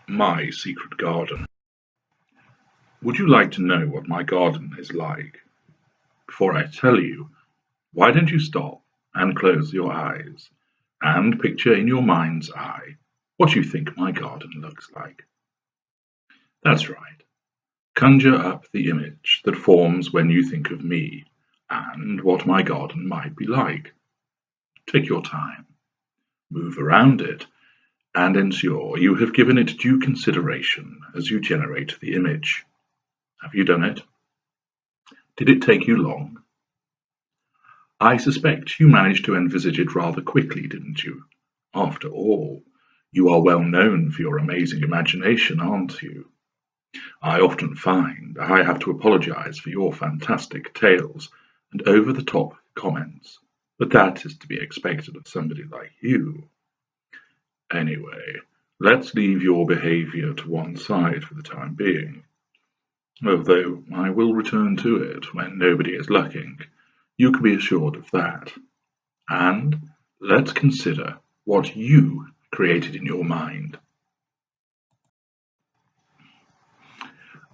My secret garden. Would you like to know what my garden is like? Before I tell you, why don't you stop and close your eyes and picture in your mind's eye what you think my garden looks like? That's right. Conjure up the image that forms when you think of me and what my garden might be like. Take your time, move around it, and ensure you have given it due consideration as you generate the image. Have you done it? Did it take you long? I suspect you managed to envisage it rather quickly, didn't you? After all, you are well known for your amazing imagination, aren't you? I often find I have to apologize for your fantastic tales and over-the-top comments, but that is to be expected of somebody like you. Anyway, let's leave your behavior to one side for the time being, although I will return to it when nobody is looking. You can be assured of that. And let's consider what you created in your mind.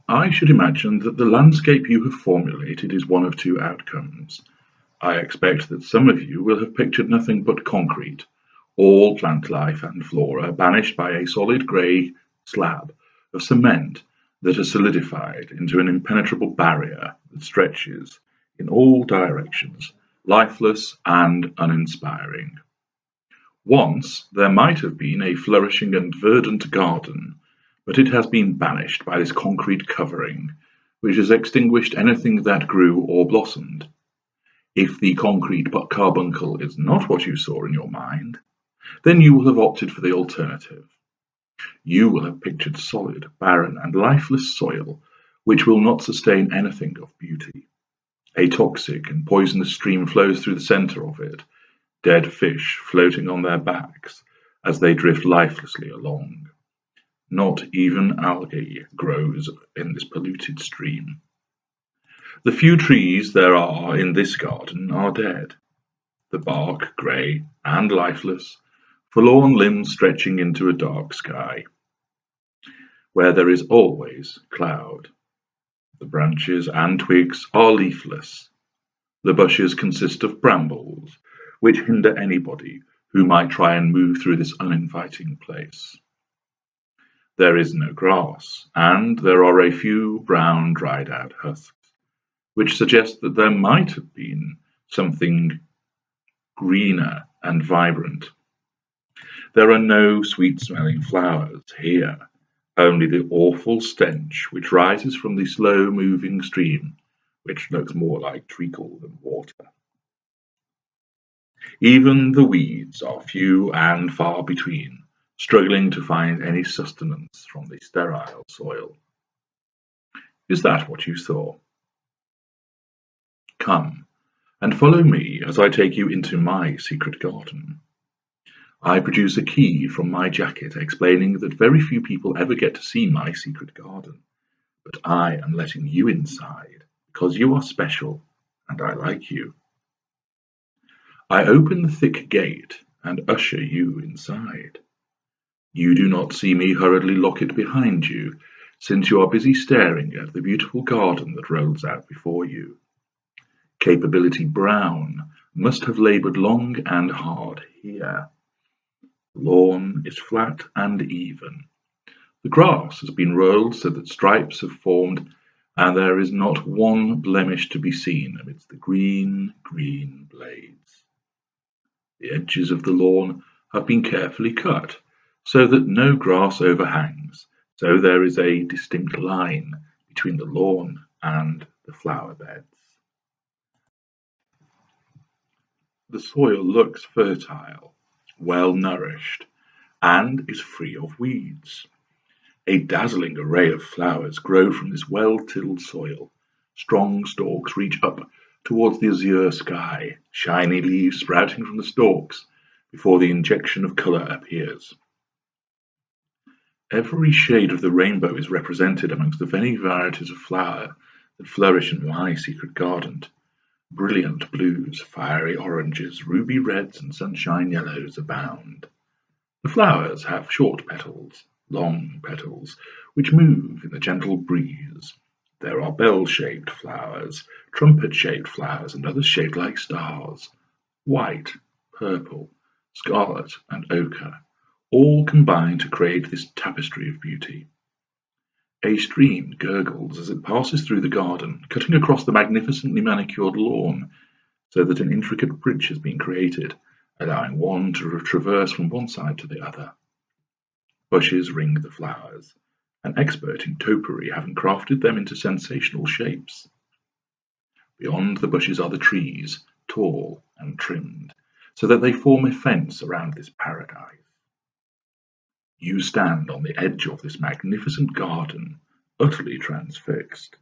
I should imagine that the landscape you have formulated is one of two outcomes. I expect that some of you will have pictured nothing but concrete, all plant life and flora banished by a solid grey slab of cement that has solidified into an impenetrable barrier that stretches in all directions, lifeless and uninspiring. Once there might have been a flourishing and verdant garden, but it has been banished by this concrete covering, which has extinguished anything that grew or blossomed. If the concrete carbuncle is not what you saw in your mind, then you will have opted for the alternative. You will have pictured solid, barren, and lifeless soil, which will not sustain anything of beauty. A toxic and poisonous stream flows through the center of it, dead fish floating on their backs as they drift lifelessly along. Not even algae grows in this polluted stream. The few trees there are in this garden are dead, the bark grey and lifeless, forlorn limbs stretching into a dark sky, where there is always cloud. The branches and twigs are leafless. The bushes consist of brambles, which hinder anybody who might try and move through this uninviting place. There is no grass, and there are a few brown dried out husks, which suggest that there might have been something greener and vibrant. There are no sweet-smelling flowers here, only the awful stench which rises from the slow-moving stream, which looks more like treacle than water. Even the weeds are few and far between, struggling to find any sustenance from the sterile soil. Is that what you saw? Come and follow me as I take you into my secret garden. I produce a key from my jacket explaining that very few people ever get to see my secret garden, but I am letting you inside because you are special and I like you. I open the thick gate and usher you inside. You do not see me hurriedly lock it behind you, since you are busy staring at the beautiful garden that rolls out before you. Capability Brown must have labored long and hard here. The lawn is flat and even. The grass has been rolled so that stripes have formed, and there is not one blemish to be seen amidst the green, green blades. The edges of the lawn have been carefully cut, so that no grass overhangs, so there is a distinct line between the lawn and the flower beds. The soil looks fertile, well nourished, and is free of weeds. A dazzling array of flowers grow from this well-tilled soil. Strong stalks reach up towards the azure sky, shiny leaves sprouting from the stalks before the injection of colour appears. Every shade of the rainbow is represented amongst the many varieties of flower that flourish in my secret garden. Brilliant blues, fiery oranges, ruby reds, and sunshine yellows abound. The flowers have short petals, long petals, which move in the gentle breeze. There are bell-shaped flowers, trumpet-shaped flowers, and others shaped like stars. White, purple, scarlet, and ochre, all combine to create this tapestry of beauty. A stream gurgles as it passes through the garden, cutting across the magnificently manicured lawn, so that an intricate bridge has been created, allowing one to traverse from one side to the other. Bushes ring the flowers, an expert in topiary having crafted them into sensational shapes. Beyond the bushes are the trees, tall and trimmed, so that they form a fence around this paradise. You stand on the edge of this magnificent garden, utterly transfixed.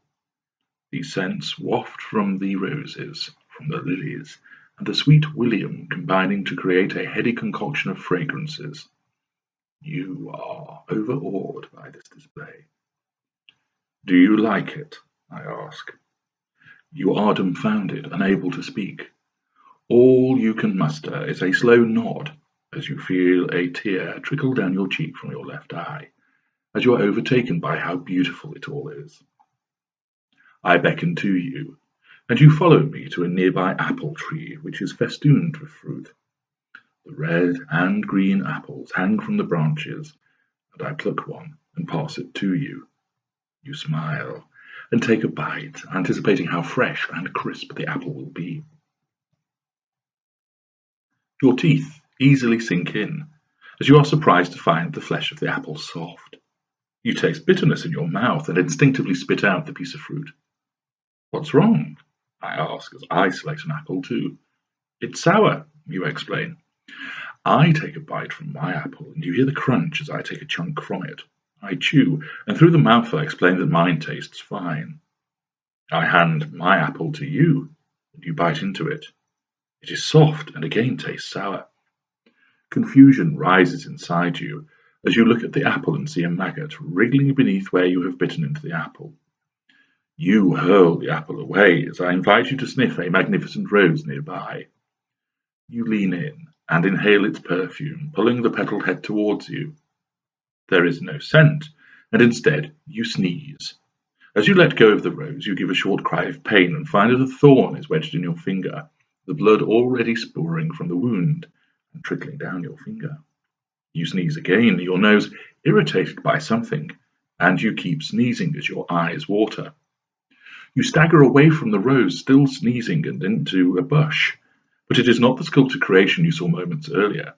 The scents waft from the roses, from the lilies, and the sweet william combining to create a heady concoction of fragrances. You are overawed by this display. Do you like it? I ask. You are dumbfounded, unable to speak. All you can muster is a slow nod as you feel a tear trickle down your cheek from your left eye, as you are overtaken by how beautiful it all is. I beckon to you, and you follow me to a nearby apple tree which is festooned with fruit. The red and green apples hang from the branches, and I pluck one and pass it to you. You smile and take a bite, anticipating how fresh and crisp the apple will be. Your teeth easily sink in, as you are surprised to find the flesh of the apple soft. You taste bitterness in your mouth and instinctively spit out the piece of fruit. What's wrong? I ask as I select an apple too. It's sour, you explain. I take a bite from my apple, and you hear the crunch as I take a chunk from it. I chew, and through the mouthful I explain that mine tastes fine. I hand my apple to you, and you bite into it. It is soft and again tastes sour. Confusion rises inside you as you look at the apple and see a maggot wriggling beneath where you have bitten into the apple. You hurl the apple away as I invite you to sniff a magnificent rose nearby. You lean in and inhale its perfume, pulling the petaled head towards you. There is no scent, and instead you sneeze. As you let go of the rose, you give a short cry of pain and find that a thorn is wedged in your finger, the blood already spouring from the wound and trickling down your finger. You sneeze again, your nose irritated by something, and you keep sneezing as your eyes water. You stagger away from the rose, still sneezing, and into a bush, but it is not the sculpted creation you saw moments earlier.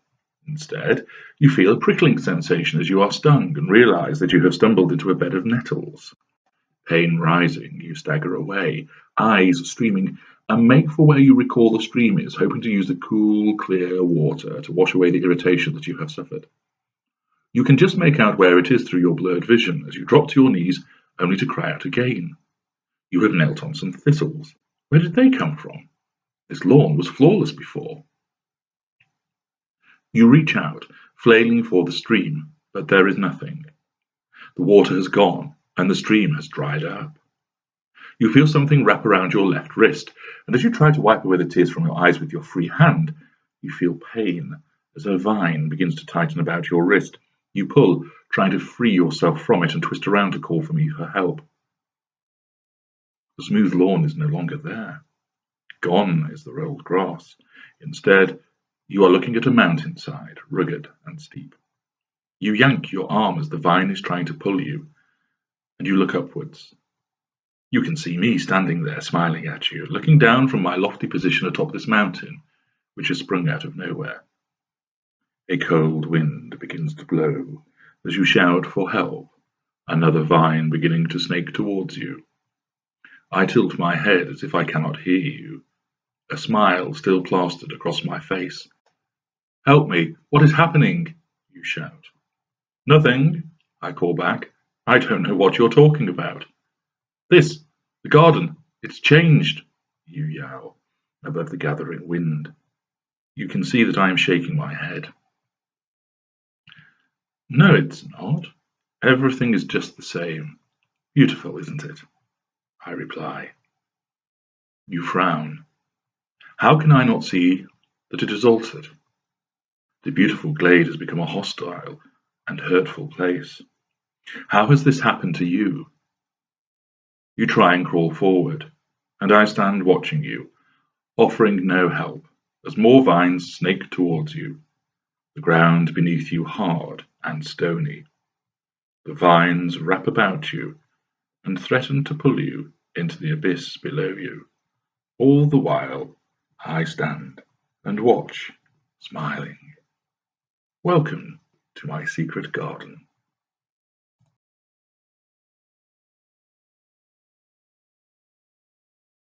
Instead, you feel a prickling sensation as you are stung and realize that you have stumbled into a bed of nettles. Pain rising, you stagger away, eyes streaming, and make for where you recall the stream is, hoping to use the cool, clear water to wash away the irritation that you have suffered. You can just make out where it is through your blurred vision as you drop to your knees, only to cry out again. You have knelt on some thistles. Where did they come from? This lawn was flawless before. You reach out, flailing for the stream, but there is nothing. The water has gone, and the stream has dried up. You feel something wrap around your left wrist, and as you try to wipe away the tears from your eyes with your free hand, you feel pain as a vine begins to tighten about your wrist. You pull, trying to free yourself from it, and twist around to call for me for help. The smooth lawn is no longer there. Gone is the rolled grass. Instead, you are looking at a mountainside, rugged and steep. You yank your arm as the vine is trying to pull you, and you look upwards. You can see me standing there smiling at you, looking down from my lofty position atop this mountain, which has sprung out of nowhere. A cold wind begins to blow as you shout for help, another vine beginning to snake towards you. I tilt my head as if I cannot hear you, a smile still plastered across my face. Help me, what is happening? You shout. Nothing, I call back. I don't know what you're talking about. The garden, it's changed, you yowl, above the gathering wind. You can see that I am shaking my head. No, it's not. Everything is just the same. Beautiful, isn't it? I reply. You frown. How can I not see that it is altered? The beautiful glade has become a hostile and hurtful place. How has this happened to you? You try and crawl forward, and I stand watching you, offering no help, as more vines snake towards you, the ground beneath you hard and stony. The vines wrap about you and threaten to pull you into the abyss below you. All the while, I stand and watch, smiling. Welcome to my secret garden.